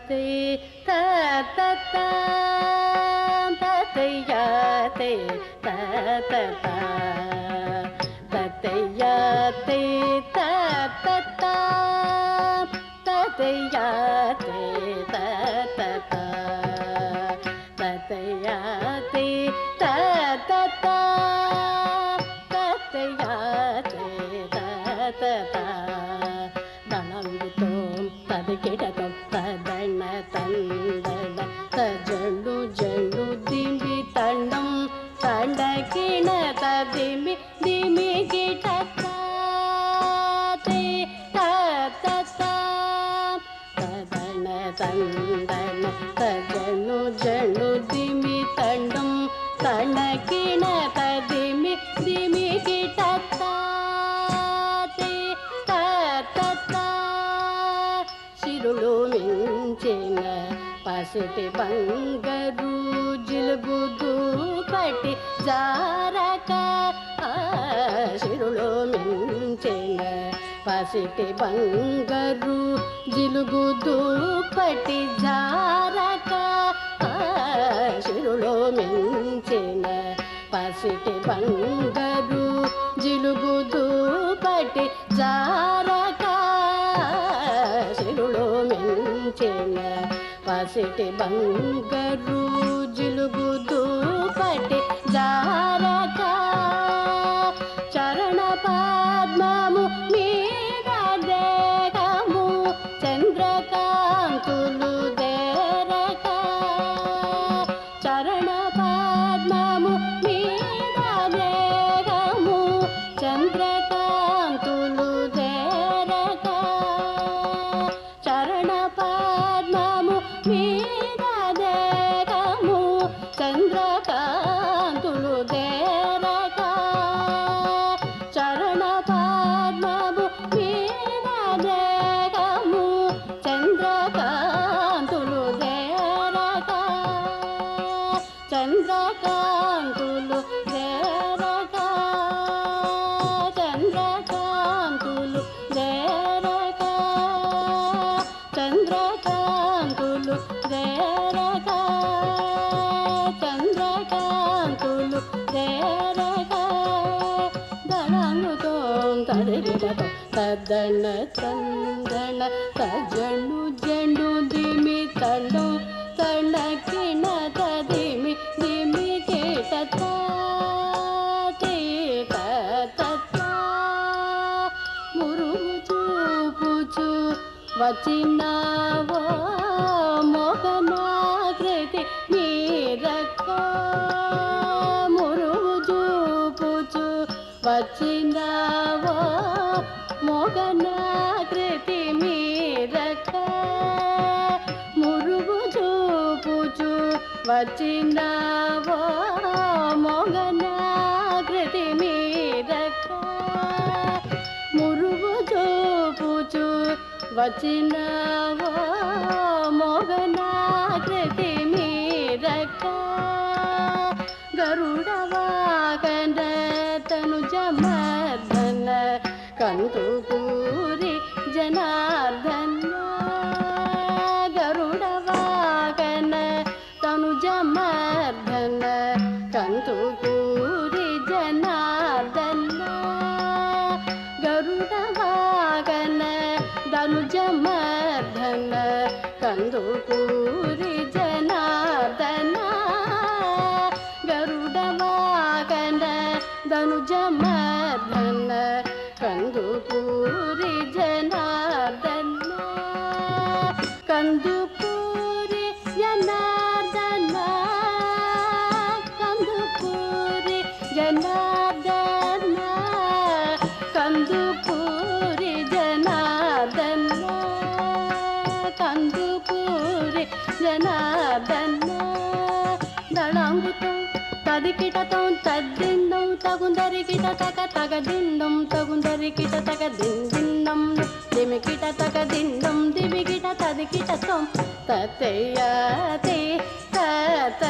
te ta ta ta ta te ya te ta ta ta ta te ya te ta ta ta ta te ya te ta ta ta ta te ya te ta ta ta ta te ya te ta ta ta దళంగుతోం తదికిటతం తదణ తందడ తజండు Zandu దిమి తండం తండకిణ తదిమి దిమి గిటత తే తత తదణ తందణ తజండు జండు దిమి తండం తండకిణ తదిమి దిమి గిటత సిరులు మించిన పసిటి బంగారు జిలుగుదు పట్టి జారక సిరులు మించిన పసిటి బంగారు జిలుగుదు పట్టి జారక సిరులు మించిన పసిటి బంగారు జిలుగుదు పట్టి జారక సిరులో మించిన పసిటి బంగారు జిలుగుదు పట్టి జారక చరణ పద్మము మీద దేహము చంద్రకాంతులు దేరక చరణ పద్మము మీద దేహము చంద్రకాంతులు దేరక చరణ పద్మము మీద దేహము చంద్రకాంతులు దేరక చరణ పద్మము మీద దేహము చంద్రకాంతులు దేరక చంద్రకాంతులు దేరక చంద్రకాంతులు దేరక చంద్రకాంతులు దేరక చంద్రకాంతులు దేరక దళముతో తరిగిడతో తద్దణ తందణ తజండు జండు దిమి తండు తణకిణ తదిమి దిమి కిటత మురుగు చూపుచు వచ్చినావో మోహనాకృతి మీరక్క మురుగు చూపుచు వచ్చినావో మోహనాకృతి మీరక్క మురుగు చూపుచు వచ్చినావో మోహనాకృతి మీరక్క మురుగు చూపుచు వచ్చినావో మోహనాకృతి మీరక గరుడ వాహన తనుజ మర్దన కందుకూరి జనార్దన గరుడ వాహన తనుజ మర్దన కందుకూరి జనార్దన గరుడ వాహన ధనుజ మర్దన కందుకూరి జనార్దన గరుడ వాహన ధనుజ మర్దన కందుకూరి జనార్దన కందుకూరి జనార్దన కందుకూరి జనార్దన కందుకూరి జనార్దన కందుకూరి జనార్దన దళంగుతో తదికిటతో తద్దిండం తగుందరికిట తగ తగదిండం తగుందరికిట తగ దిందిండం దిమికిట తగ దిండం దిమికిట తదికిటతో తతయ్య తే తత